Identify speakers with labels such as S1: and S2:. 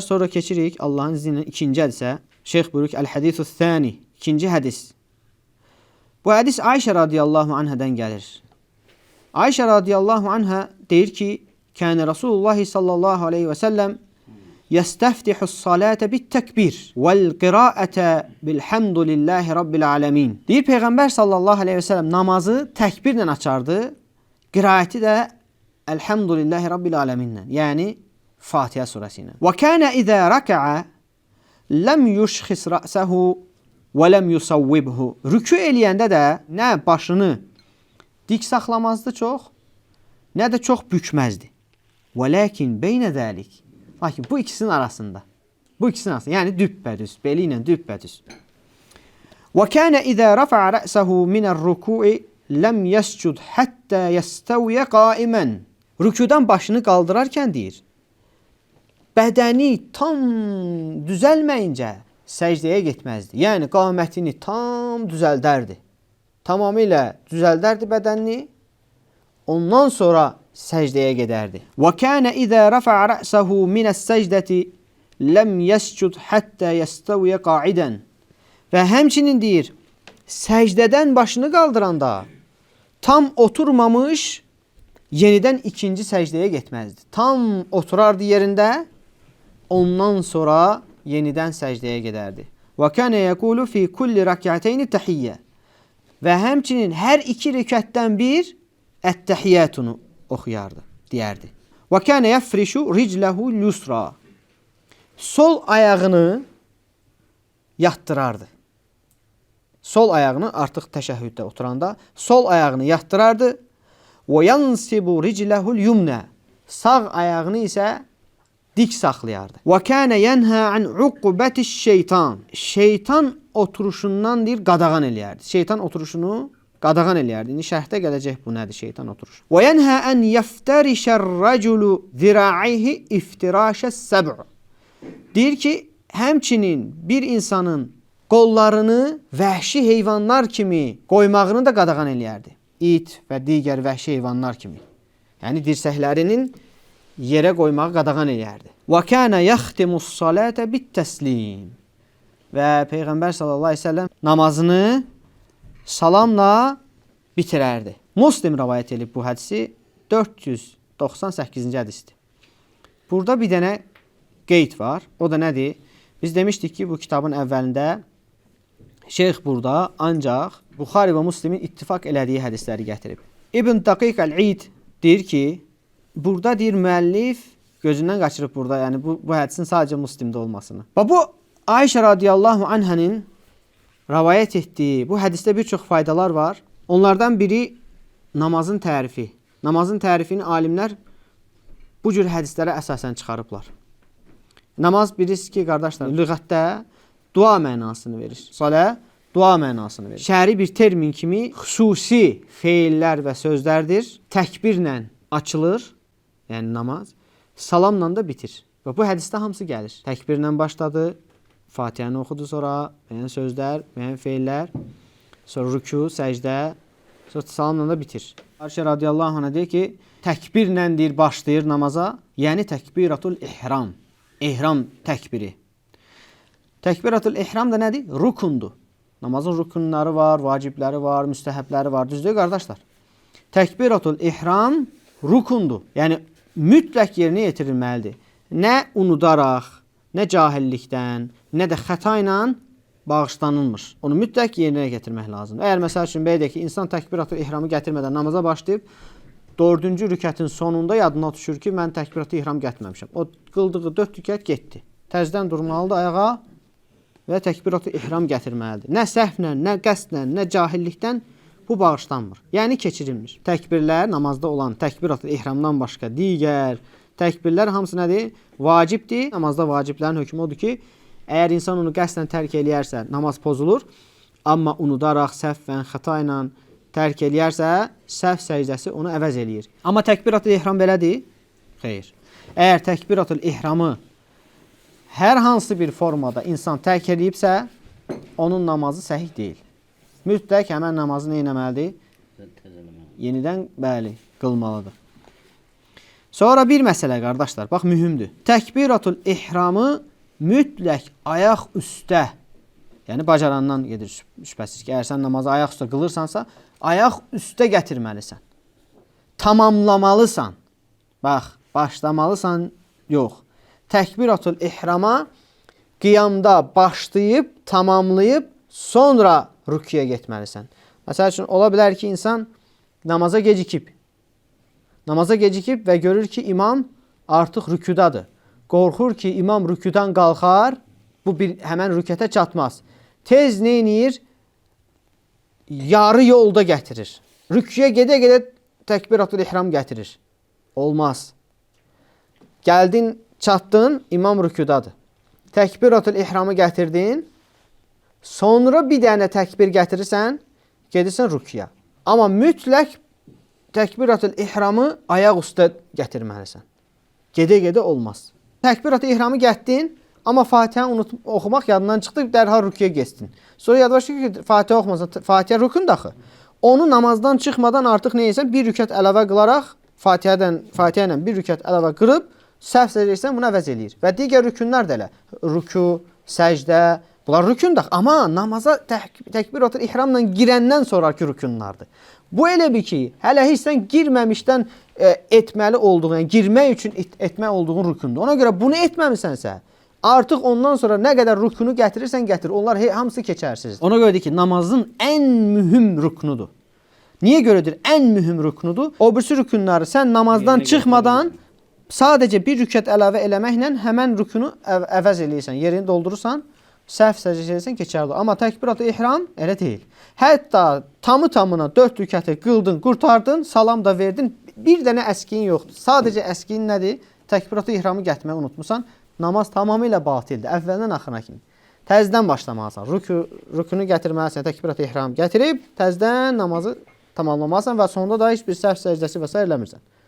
S1: sonra keçirik Allahın izni ilə ikinci hədisə. Şeyx buyurur ki, Əl-Hədisü-Thani, ikinci hədis. Bu hədis Ayşə radiyallahu anhadan gəlir. Ayşə radiyallahu anha deyir ki, kənə Rasulullah sallallahu aleyhi və səlləm yəstəftihus-salətə bit-təkbir vəl-qiraətə bilhamdulillahi rabbil aləmin. Deyir, Peyğəmbər sallallahu aleyhi və səlləm namazı təkbirlə açardı, qiraəti də elhamdülillahi rabbil aləminlə, yəni Fatihə surəsi ilə. Və kənə izə rəkəə ləm yuşxis rəsəhu və ləm yusavvibhu. Rükü eləyəndə də nə başını dik saxlamazdı çox, nə də çox bükməzdi. Və ləkin beynə zəlik. Lakin bu ikisinin arasında. Bu ikisinin arasında. Yəni düppədüz. Beli ilə düppədüz. Və kənə izə rəfəə rəsəhu minər-rükûi ləm yəscud həttə yəstəviyə qaimən. Rükudan başını qaldırarkən deyir, bədəni tam düzəlməyincə səcdəyə getməzdi. Yəni qamətini tam düzəldərdi. Tamamilə düzəldərdi bədənini. Ondan sonra səcdəyə gedərdi. Və kənə izə rəfəə rəsəhu minəs-səcdəti ləm yəscud həttə yəstəviyə qaidən. Və həmçinin deyir, səcdədən başını qaldıranda tam oturmamış, yenidən ikinci səcdəyə getməzdi. Tam oturardı yerində, ondan sonra yenidən səcdəyə gedərdi. Və kənə yəqulu fi kulli rəkəteyni təhiyyə. Və həmçinin hər iki rükətdən bir ət-təhiyyətunu oxuyardı, deyərdi. Və kənə yəfrişu ricləhu lusra. Sol ayağını yatdırardı. Sol ayağını artıq təşəhhüddə oturanda sol ayağını yatdırardı. Və yansibu ricləhul yumnə. Sağ ayağını isə dik saxlayardı. Və kənə yənhə an uqubatiş şeytan. Şeytan oturuşundan deyir, qadağan eləyərdi. Şeytan oturuşunu qadağan eləyərdi. İndi şərhdə gələcək bu nədir şeytan oturuşu. Və yənhə an yəftərişər-rəculu ziraihi iftirəşəs-səb'u. Deyir ki, həmçinin bir insanın qollarını vəhşi heyvanlar kimi qoymağını da qadağan eləyərdi. İt və digər vəhşi heyvanlar kimi. Yəni dirsəklərinin yerə qoymağı qadağan eləyərdi. Və kənə yəxtimus-salətə bit-təslim. Və Peyğəmbər sallallahu əleyhi və səlləm namazını salamla bitirərdi. Muslim rivayet edib bu hədisi 498-ci hədisdir. Burada bir dənə qeyd var. O da nədir? Biz demişdik ki, bu kitabın əvvəlində şeyx burada ancaq Buxari və Müslimin ittifaq elədiyi hədisləri gətirib. İbn Daqiq Əl-İd deyir ki, burada deyir müəllif gözündən qaçırıb burada, yəni bu hədisin sadəcə Müslimdə olmasını. Və bu Ayşə radiyallahu anhənin rivayet etdiyi bu hədisdə bir çox faydalar var. Onlardan biri namazın tərifi. Namazın tərifini alimlər bu cür hədislərə əsasən çıxarıblar. Namaz bilirsiniz ki, qardaşlar, lüğətdə dua mənasını verir. Salə dua mənasını verir. Şəri bir termin kimi xüsusi feillər və sözlərdir. Təkbirlə açılır, yəni namaz, salamla da bitir. Və bu hədisdə hamısı gəlir. Təkbirlə başladı, Fatihəni oxudu sonra, müəyyən sözlər, müəyyən feillər, sonra rükû, səcdə, sonra salamla da bitir. Ayşə radiyallahu anha deyir ki, təkbirlə deyir başlayır namaza, yəni təkbiratul ihram. İhram təkbiri. Təkbiratul ihram da nədir? Rukundur. Namazın rukunları var, vacibləri var, müstəhəbləri var. Düzdür qardaşlar? Təkbiratul ihram rukundur. Yəni mütləq yerinə yetirilməlidir. Nə unudaraq, nə cahillikdən, nə də xəta ilə bağışlanılmır. Onu mütləq yerinə gətirmək lazımdır. Əgər məsəl üçün belə deyək ki, insan təkbiratul ihramı gətirmədən namaza başlayıb, 4-cü rükətin sonunda yadına düşür ki, mən təkbiratul ihram gətirməmişəm. O qıldığı 4 rükət getdi. Təzədən durmalıdır ayağa və təkbiratul ihram gətirməlidir. Nə səhvlə, nə qəsdlə, nə cahillikdən bu bağışlanmır. Yəni keçirilmir. Təkbirlər, namazda olan təkbiratul ihramdan başqa digər təkbirlər hamısı nədir? Vacibdir. Namazda vaciblərin hökmü odur ki, əgər insan onu qəsdən tərk eləyərsə, namaz pozulur. Amma unudaraq, səhvən, xəta ilə tərk eləyərsə, səhv səcdəsi onu əvəz eləyir. Amma təkbiratul ihram belədir? Xeyr. Əgər təkbiratul ihramı hər hansı bir formada insan tərk eləyibsə, onun namazı səhih deyil. Mütləq həmən namazı nə etməlidir? Yenidən, bəli, qılmalıdır. Sonra bir məsələ qardaşlar, bax mühümdür. Təkbiratul ihramı mütləq ayaq üstə. Yəni bacarandan gedir şübhəsiz ki, əgər sən namazı ayaq üstə qılırsansa, ayaq üstə gətirməlisən. Tamamlamalısan. Bax, başlamalısan, yox. Təkbiratul ihrama qiyamda başlayıb, tamamlayıb, sonra rüküyə getməlisən. Məsəl üçün, ola bilər ki, insan namaza gecikib. Namaza gecikib və görür ki, imam artıq rüküdadır. Qorxur ki, imam rüküdan qalxar, bu həmən rükətə çatmaz. Tez neynir? Yarı yolda gətirir. Rüküyə gedə-gedə təkbiratul ihram gətirir. Olmaz. Gəldin, çatdın, imam rüküdadır. Təkbiratul ihramı gətirdin, sonra bir dənə təkbir gətirirsən, gedirsən rüküyə. Amma mütləq təkbiratul ihramı ayaq üstə gətirməlisən. Gedə-gedə olmaz. Təkbiratul ihramı gətdin, amma Fatihəni oxumaq yadından çıxdı, dərhal rüküyə geçdin. Sonra yadlaşdı ki, Fatihə oxumasan, Fatihə rükün daxı. Onu namazdan çıxmadan artıq neyəsən, bir rükət əlavə qılaraq, Fatihə ilə bir rükət əlavə qırıb, səhv səcdəyirsən, buna əvəz eləyir. Və digər rükünlər də elə. Rükü, səcdə, bunlar rükün daxı. Amma namaza təkbiratul ihramla girəndən sonraki rükünlərdir. Bu elə bir ki, hələ heç sən girməmişdən etməli olduğun, yəni girmək üçün etmək olduğun rükündür. Ona görə bunu etməmisənsə, artıq ondan sonra nə qədər rükünü gətirirsən, gətir. Onlar hamısı keçərsizdir. Ona görədir ki, namazın ən mühüm rüknudur. Niyə görədir? Ən mühüm rüknudur. O birisi rükünləri sən namazdan çıxmadan sadəcə bir rükət əlavə eləməklə həmən rükünü əvəz eləyirsən, yerini doldurursan, səhv səcdəsən keçərli. Amma təkbiratul ihram elə deyil. Hətta tamı-tamına 4 rükəti qıldın, qurtardın, salam da verdin, bir dənə əskiyin yoxdur. Sadəcə əskiyin nədir? Təkbiratul ihramı gətirməyi unutmusan, namaz tamamilə batildir. Əvvəldən axırına kimi. Təzdən başlamalısan. Rükünü gətirməlisən, təkbiratul ihram gətirib, təzdən namazı tamamlamalısan və sonunda da heç bir səhv səcdəsi və s. eləmirsən.